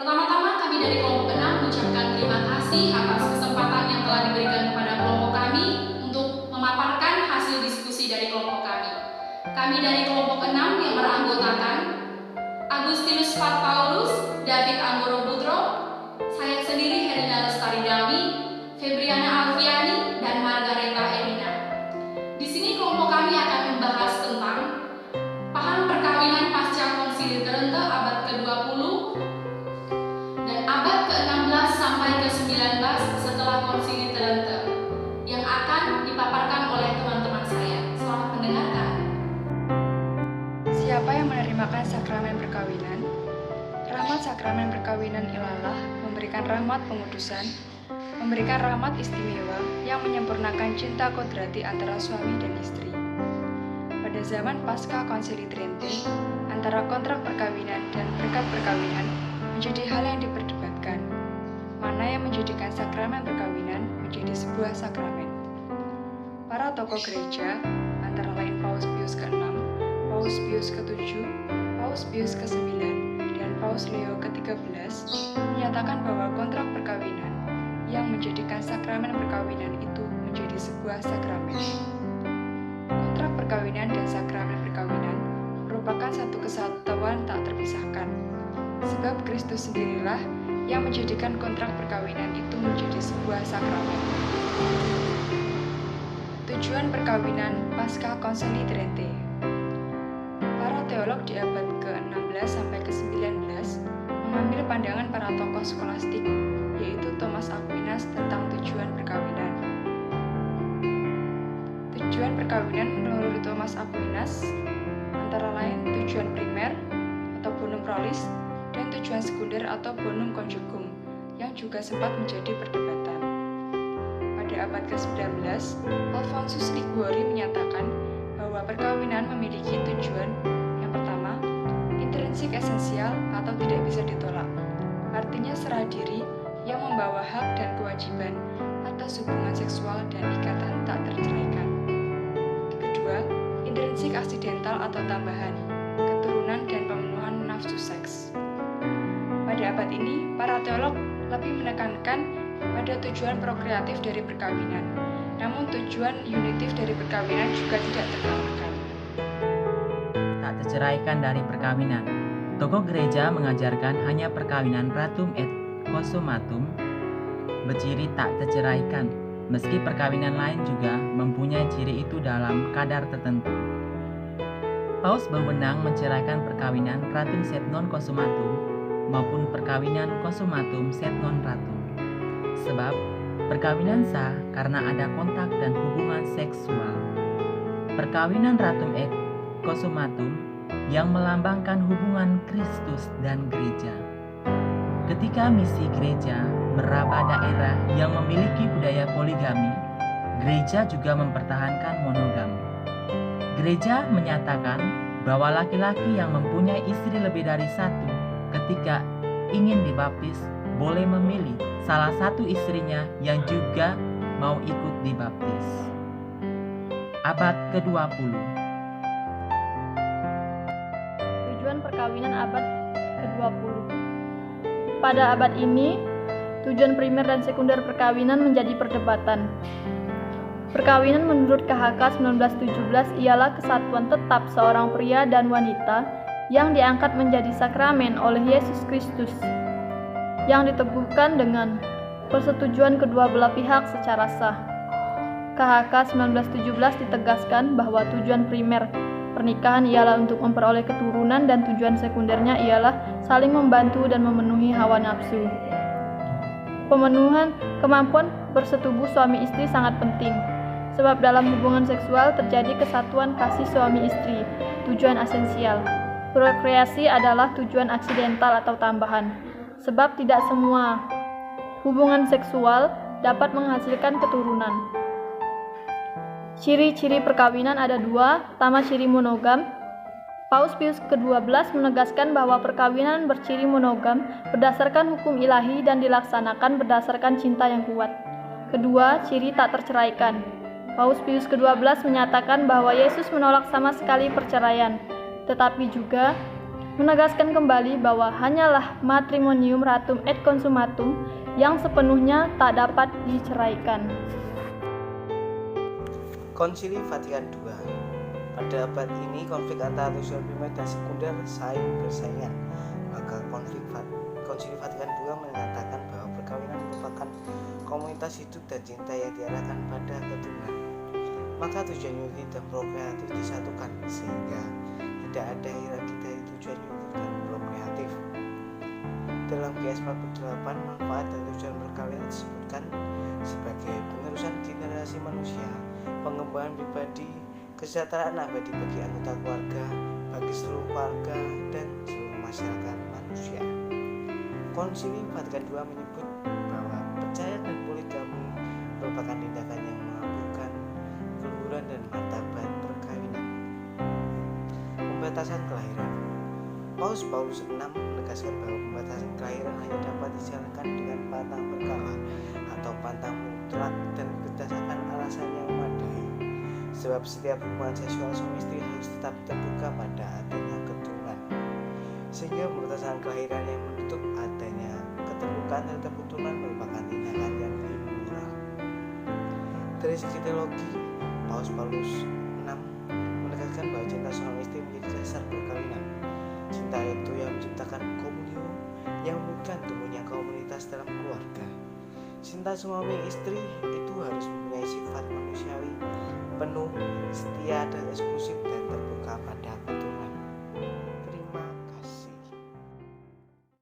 Pertama-tama kami dari kelompok 6 mengucapkan terima kasih atas kesempatan yang telah diberikan kepada kelompok kami untuk memaparkan hasil diskusi dari kelompok kami. Kami dari kelompok 6 yang beranggotakan Agustinus Fat Paulus, David Anggoro Putro, saya sendiri Herina Lestari Dami, Febriana Alfiani, dan Margareta Erina. Di sini kelompok kami akan membahas tentang paham perkawinan pasca Konsili Trente abad ke-20 dan abad ke-16 sampai ke-19 setelah Konsili Trente yang akan dipaparkan oleh teman-teman saya. Selamat mendengarkan. Siapa yang menerimakan sakramen perkawinan? Rahmat sakramen perkawinan ialah memberikan rahmat pengudusan, memberikan rahmat istimewa yang menyempurnakan cinta kodrati antara suami dan istri. Pada zaman pasca Konsili Trente, antara kontrak perkawinan dan berkat perkawinan menjadi hal yang diperdebatkan. Mana yang menjadikan sakramen perkawinan menjadi sebuah sakramen? Para tokoh gereja, antara lain Paus Pius ke-6, Paus Pius ke-7, Paus Pius ke-9, dan Paus Leo ke-13 menyatakan bahwa kontrak perkawinan yang menjadikan sakramen perkawinan itu menjadi sebuah sakramen. Kontrak perkawinan dan sakramen perkawinan merupakan satu kesatuan tak terpisahkan, sebab Kristus sendirilah yang menjadikan kontrak perkawinan itu menjadi sebuah sakramen. Tujuan perkawinan pasca Konsili Trente. Para teolog di abad ke-16 sampai ke-19 mengambil pandangan para tokoh skolastik, yaitu Thomas Aquinas tentang tujuan perkawinan. Tujuan perkawinan menurut Thomas Aquinas antara lain tujuan primer atau bonum prolis dan tujuan sekunder atau bonum conjugum yang juga sempat menjadi perdebatan. Pada abad ke-19, Alfonsus Liguori menyatakan bahwa perkawinan memiliki tujuan yang pertama, intrinsik esensial atau tidak bisa ditolak, artinya serah diri yang membawa hak dan kewajiban atas hubungan seksual dan ikatan tak terceraikan. Kedua, intrinsik aksidental atau tambahan, keturunan dan pemenuhan nafsu seks. Pada abad ini, para teolog lebih menekankan pada tujuan prokreatif dari perkawinan, namun tujuan unitif dari perkawinan juga tidak terkalahkan. Tak terceraikan dari perkawinan. Tokoh gereja mengajarkan hanya perkawinan ratum et consumatum berciri tak terceraikan, meski perkawinan lain juga mempunyai ciri itu dalam kadar tertentu. Paus berwenang menceraikan perkawinan ratum sed non consumatum maupun perkawinan consumatum sed non ratum. Sebab perkawinan sah karena ada kontak dan hubungan seksual. Perkawinan ratum et consumatum yang melambangkan hubungan Kristus dan gereja. Ketika misi gereja meraba daerah yang memiliki budaya poligami, gereja juga mempertahankan monogami. Gereja menyatakan bahwa laki-laki yang mempunyai istri lebih dari satu ketika ingin dibaptis boleh memilih salah satu istrinya yang juga mau ikut dibaptis. Abad ke-20. Tujuan perkawinan abad ke-20. Pada abad ini, tujuan primer dan sekunder perkawinan menjadi perdebatan. Perkawinan menurut KHK 1917 ialah kesatuan tetap seorang pria dan wanita yang diangkat menjadi sakramen oleh Yesus Kristus, yang diteguhkan dengan persetujuan kedua belah pihak secara sah. KHK 1917 ditegaskan bahwa tujuan primer pernikahan ialah untuk memperoleh keturunan dan tujuan sekundernya ialah saling membantu dan memenuhi hawa nafsu. Pemenuhan kemampuan bersetubuh suami istri sangat penting, sebab dalam hubungan seksual terjadi kesatuan kasih suami istri, tujuan esensial. Prokreasi adalah tujuan aksidental atau tambahan, sebab tidak semua hubungan seksual dapat menghasilkan keturunan. Ciri-ciri perkawinan ada dua. Pertama, ciri monogam. Paus Pius ke-12 menegaskan bahwa perkawinan berciri monogam berdasarkan hukum ilahi dan dilaksanakan berdasarkan cinta yang kuat. Kedua, ciri tak terceraikan. Paus Pius ke-12 menyatakan bahwa Yesus menolak sama sekali perceraian, tetapi juga menegaskan kembali bahwa hanyalah matrimonium ratum et consumatum yang sepenuhnya tak dapat diceraikan. Konsili Vatikan II. Pada abad ini konflik antara tujuan primer dan sekunder saling bersaingan. Maka Konsili Vatikan II mengatakan bahwa perkawinan merupakan komunitas hidup dan cinta yang diarahkan pada keturunan. Maka tujuan yuridik dan prokreatif disatukan sehingga tidak ada hierarki dari tujuan yuridik dan prokreatif. Dalam GS 48, manfaat dan tujuan perkawinan disebutkan sebagai penerusan generasi manusia, pengembangan pribadi, kesejahteraan abadi bagi anggota keluarga, bagi seluruh keluarga dan seluruh masyarakat manusia. Konsili Vatikan II menyebut bahwa perceraian dan poligami merupakan tindakan yang mengaburkan keluhuran dan martabat perkawinan. Pembatasan kelahiran. Paus VI menegaskan bahwa pembatasan kelahiran hanya dapat dijalankan dengan pantang berkala atau pantang mutlak dan berdasarkan alasan yang memadai. Sebab setiap hubungan seksual suami istri harus tetap terbuka pada adanya keturunan. Sehingga pembatasan kelahiran yang menutup adanya keterbukaan terhadap keturunan merupakan tindakan yang immoral. Dari segi teologi, Paus VI menegaskan bahwa cinta suami istri menjadi dasar perkawinan. Cinta itu yang menciptakan komunio, yang membuatkan tumbuhnya komunitas dalam keluarga. Cinta suami istri itu harus mempunyai sifat manusiawi, penuh, setia dan eksklusif dan terbuka pada